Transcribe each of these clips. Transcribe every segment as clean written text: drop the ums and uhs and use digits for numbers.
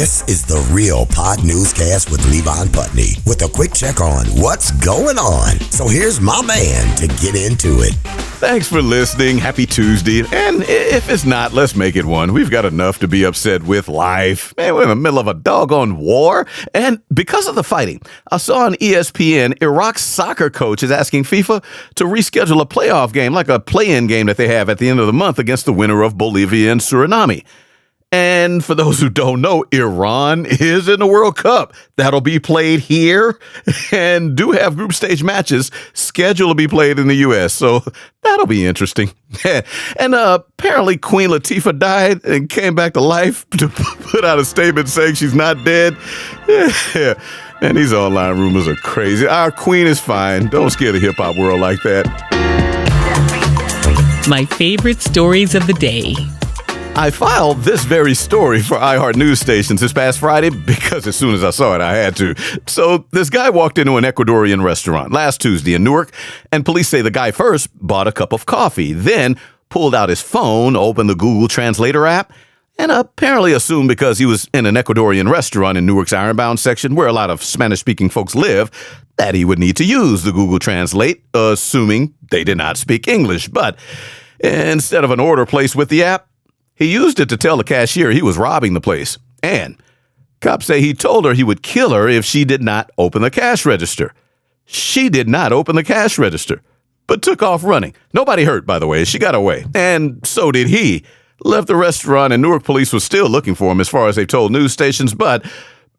This is the Real Pod Newscast with Levon Putney with a quick check on what's going on. So here's my man to get into it. Thanks for listening. Happy Tuesday. And if it's not, let's make it one. We've got enough to be upset with life. Man, we're in the middle of a doggone war. And because of the fighting, I saw on ESPN, Iraq's soccer coach is asking FIFA to reschedule a playoff game, like a play-in game that they have at the end of the month against the winner of Bolivia and Suriname. And for those who don't know, Iran is in the World Cup. That'll be played here and do have group stage matches scheduled to be played in the U.S. So that'll be interesting. And apparently Queen Latifah died and came back to life to put out a statement saying she's not dead. Yeah. And these online rumors are crazy. Our queen is fine. Don't scare the hip-hop world like that. My favorite stories of the day. I filed this very story for iHeart News Stations this past Friday because as soon as I saw it, I had to. So this guy walked into an Ecuadorian restaurant last Tuesday in Newark, and police say the guy first bought a cup of coffee, then pulled out his phone, opened the Google Translator app, and apparently assumed because he was in an Ecuadorian restaurant in Newark's Ironbound section, where a lot of Spanish-speaking folks live, that he would need to use the Google Translate, assuming they did not speak English. But instead of an order placed with the app, he used it to tell the cashier he was robbing the place. And cops say he told her he would kill her if she did not open the cash register. She did not open the cash register, but took off running. Nobody hurt, by the way. She got away. And so did he. Left the restaurant, and Newark police was still looking for him as far as they told news stations. But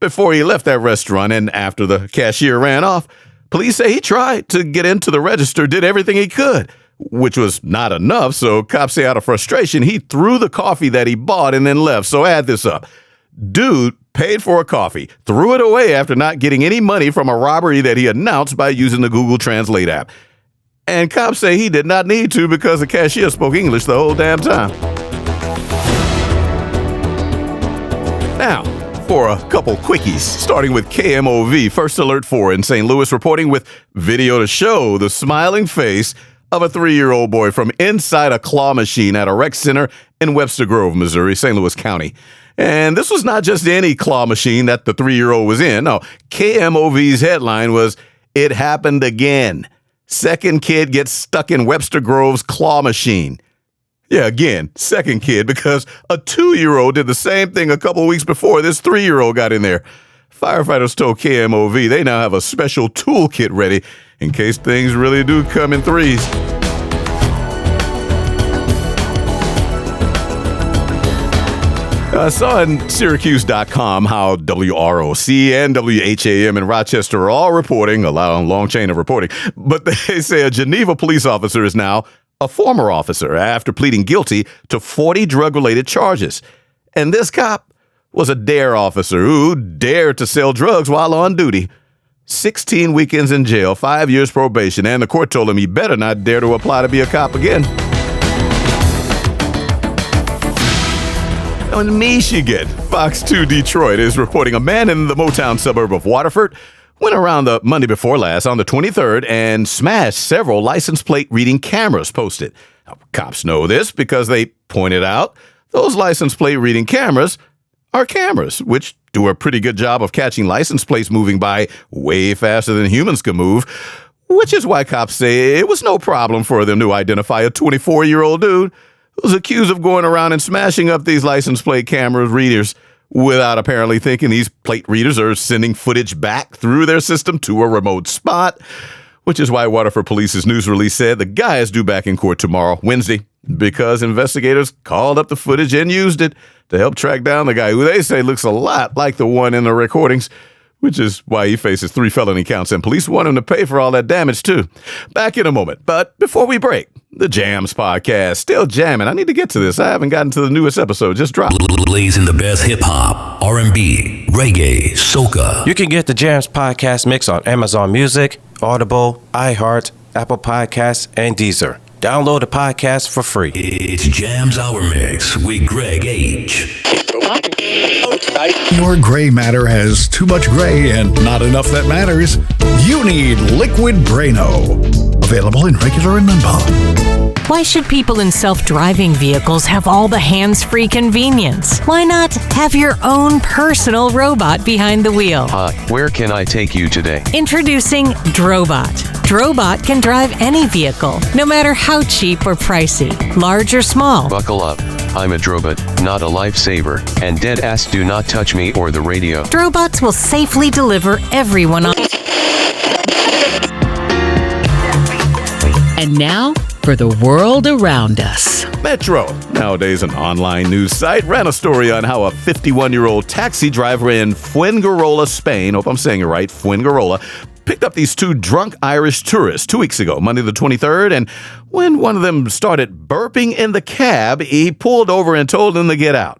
before he left that restaurant and after the cashier ran off, police say he tried to get into the register, did everything he could, which was not enough. So cops say out of frustration, he threw the coffee that he bought and then left. So add this up. Dude paid for a coffee, threw it away after not getting any money from a robbery that he announced by using the Google Translate app. And cops say he did not need to because the cashier spoke English the whole damn time. Now, for a couple quickies, starting with KMOV, First Alert 4 in St. Louis, reporting with video to show the smiling face of a 3-year-old boy from inside a claw machine at a rec center in Webster Grove, Missouri, St. Louis County. And this was not just any claw machine that the 3-year-old was in. No, KMOV's headline was, "It happened again. Second kid gets stuck in Webster Grove's claw machine." Yeah, again, second kid, because a 2-year-old did the same thing a couple weeks before this 3-year-old got in there. Firefighters told KMOV they now have a special toolkit ready in case things really do come in threes. I saw on Syracuse.com how WROC and WHAM in Rochester are all reporting, a long chain of reporting, but they say a Geneva police officer is now a former officer after pleading guilty to 40 drug-related charges. And this cop was a DARE officer who dared to sell drugs while on duty. 16 weekends in jail, 5 years probation, and the court told him he better not dare to apply to be a cop again. In Michigan, Fox 2 Detroit is reporting a man in the Motown suburb of Waterford went around the Monday before last on the 23rd and smashed several license plate reading cameras posted. Now, cops know this because they pointed out those license plate reading cameras are cameras, which do a pretty good job of catching license plates moving by way faster than humans can move, which is why cops say it was no problem for them to identify a 24-year-old dude who was accused of going around and smashing up these license plate camera readers without apparently thinking these plate readers are sending footage back through their system to a remote spot, which is why Waterford Police's news release said the guy is due back in court tomorrow, Wednesday, because investigators called up the footage and used it to help track down the guy who they say looks a lot like the one in the recordings, which is why he faces 3 felony counts, and police want him to pay for all that damage, too. Back in a moment, but before we break, the Jams podcast, still jamming. I need to get to this. I haven't gotten to the newest episode, just dropped. Blazing the best hip-hop, R&B, reggae, soca. You can get the Jams podcast mix on Amazon Music, Audible, iHeart, Apple Podcasts, and Deezer. Download the podcast for free. It's Jams Hour Mix with Greg H. Your gray matter has too much gray and not enough that matters. You need Liquid Braino. Available in regular and non-pop. Why should people in self-driving vehicles have all the hands-free convenience? Why not have your own personal robot behind the wheel? Where can I take you today? Introducing Drobot. Drobot can drive any vehicle, no matter how cheap or pricey, large or small. Buckle up. I'm a Drobot, not a lifesaver, and dead ass do not touch me or the radio. Drobots will safely deliver everyone on. And now for the world around us. Metro, nowadays an online news site, ran a story on how a 51-year-old taxi driver in Fuengirola, Spain, hope I'm saying it right, Fuengirola, picked up these two drunk Irish tourists 2 weeks ago, Monday the 23rd, and when one of them started burping in the cab, he pulled over and told them to get out.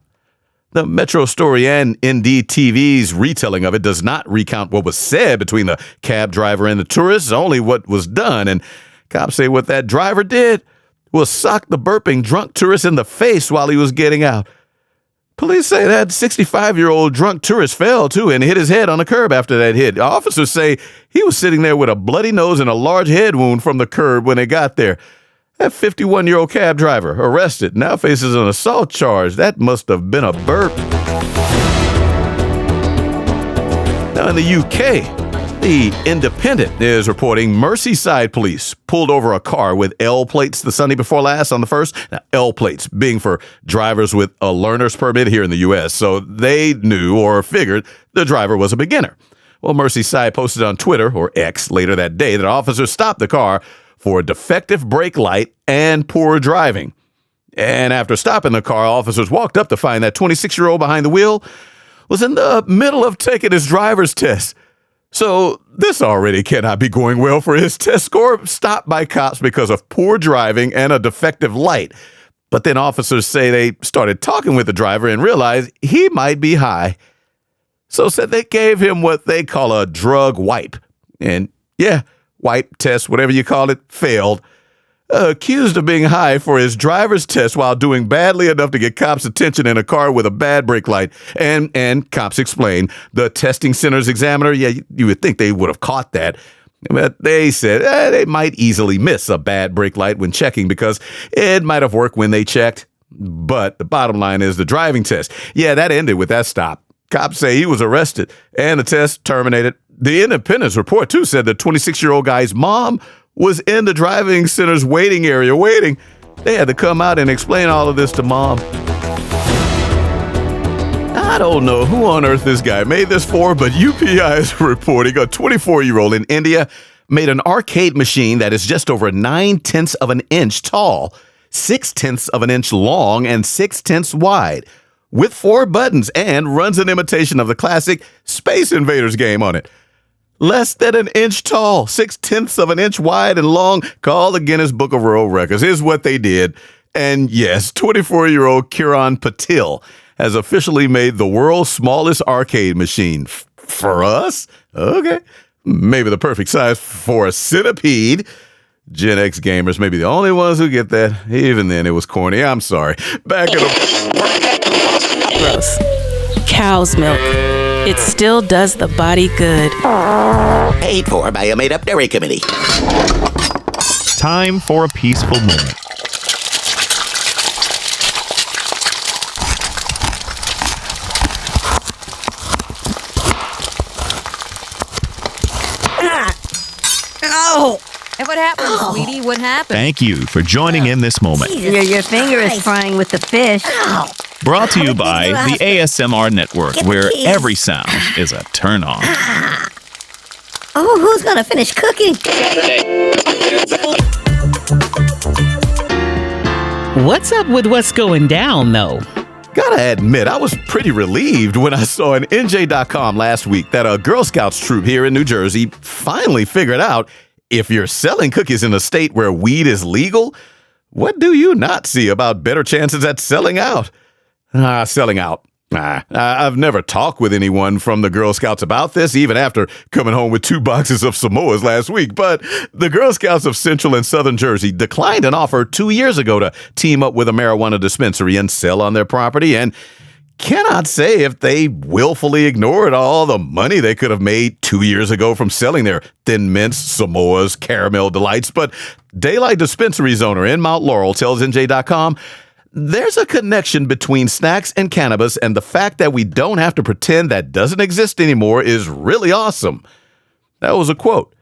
The Metro story and NDTV's retelling of it does not recount what was said between the cab driver and the tourists, only what was done, and cops say what that driver did was sock the burping drunk tourist in the face while he was getting out. Police say that 65-year-old drunk tourist fell, too, and hit his head on the curb after that hit. Officers say he was sitting there with a bloody nose and a large head wound from the curb when they got there. That 51-year-old cab driver, arrested, now faces an assault charge. That must have been a burp. Now in the UK, The Independent is reporting Merseyside police pulled over a car with L plates the Sunday before last on the 1st. Now, L plates being for drivers with a learner's permit here in the U.S., so they knew or figured the driver was a beginner. Well, Merseyside posted on Twitter, or X, later that day that officers stopped the car for a defective brake light and poor driving. And after stopping the car, officers walked up to find that 26-year-old behind the wheel was in the middle of taking his driver's test. So this already cannot be going well for his test score, stopped by cops because of poor driving and a defective light. But then officers say they started talking with the driver and realized he might be high. So said they gave him what they call a drug wipe. And yeah, wipe test, whatever you call it, failed. Accused of being high for his driver's test while doing badly enough to get cops' attention in a car with a bad brake light. And cops explained the testing center's examiner, you would think they would have caught that. But they said they might easily miss a bad brake light when checking because it might have worked when they checked. But the bottom line is the driving test. Yeah, that ended with that stop. Cops say he was arrested and the test terminated. The Independent's report, too, said the 26-year-old guy's mom was in the driving center's waiting area waiting. They had to come out and explain all of this to mom. I don't know who on earth this guy made this for, but UPI is reporting a 24-year-old in India made an arcade machine that is just over 9/10 of an inch tall, 6/10 of an inch long, and 6/10 wide, with 4 buttons, and runs an imitation of the classic Space Invaders game on it. Less than an inch tall, 6/10 of an inch wide and long. Call the Guinness Book of World Records. Here's what they did. And yes, 24-year-old Kiran Patil has officially made the world's smallest arcade machine. For us? Okay. Maybe the perfect size for a centipede. Gen X gamers may be the only ones who get that. Even then, it was corny. I'm sorry. Back in the... Gross. Cow's milk. It still does the body good. Paid for by a made-up dairy committee. Time for a peaceful moment. Oh! What happened, sweetie? What happened? Thank you for joining in this moment. Your finger is frying with the fish. Brought to you by the ASMR Network, where every sound is a turn on. Oh, who's gonna finish cooking? What's up with what's going down, though? Gotta admit, I was pretty relieved when I saw on NJ.com last week that a Girl Scouts troop here in New Jersey finally figured out if you're selling cookies in a state where weed is legal, what do you not see about better chances at selling out? Selling out. I've never talked with anyone from the Girl Scouts about this, even after coming home with 2 boxes of Samoas last week. But the Girl Scouts of Central and Southern Jersey declined an offer 2 years ago to team up with a marijuana dispensary and sell on their property. And cannot say if they willfully ignored all the money they could have made 2 years ago from selling their Thin Mints, Samoas, Caramel Delights, but Daylight Dispensary's owner in Mount Laurel tells NJ.com, there's a connection between snacks and cannabis, and the fact that we don't have to pretend that doesn't exist anymore is really awesome. That was a quote.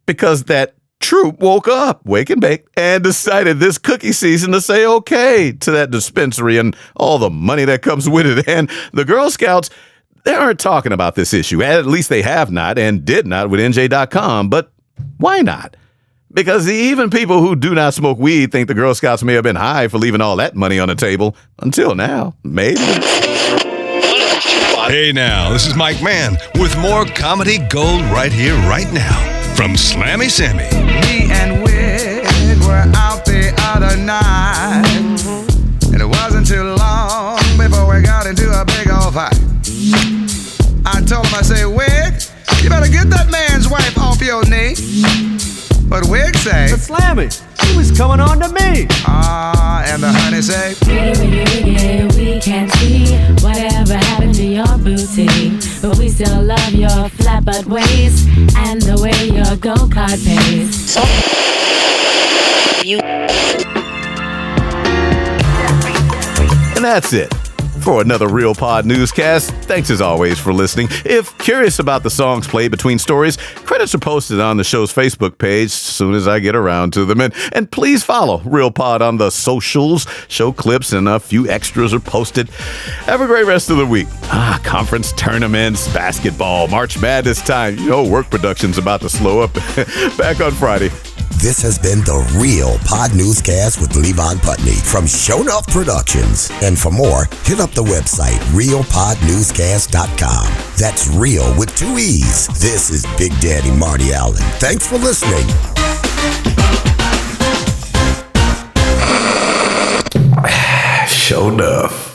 Because that troop woke up, wake and bake, and decided this cookie season to say okay to that dispensary and all the money that comes with it. And the Girl Scouts, they aren't talking about this issue. At least they have not and did not with NJ.com. But why not? Because even people who do not smoke weed think the Girl Scouts may have been high for leaving all that money on the table. Until now, maybe. Hey now, this is Mike Mann with more comedy gold right here, right now. From Slammy Sammy. Me and Wig were out the other night. And it wasn't too long before we got into a big old fight. I told him, I say, Wig, you better get that man's wife off your knee. But Wig say, but Slammy, he was coming on to me. And the honey say, we can't see whatever happened to your booty, but we still love your flat butt waist and the way your go-kart pays. And that's it for another Real Pod newscast. Thanks as always for listening. If curious about the songs played between stories, credits are posted on the show's Facebook page as soon as I get around to them. And please follow Real Pod on the socials. Show clips and a few extras are posted. Have a great rest of the week. Conference tournaments, basketball, March Madness time. You know, work production's about to slow up. Back on Friday. This has been the Real Pod Newscast with Levon Putney from Show Enough Productions. And for more, hit up the website, realpodnewscast.com. That's real with 2 E's. This is Big Daddy Marty Allen. Thanks for listening. Show Enough.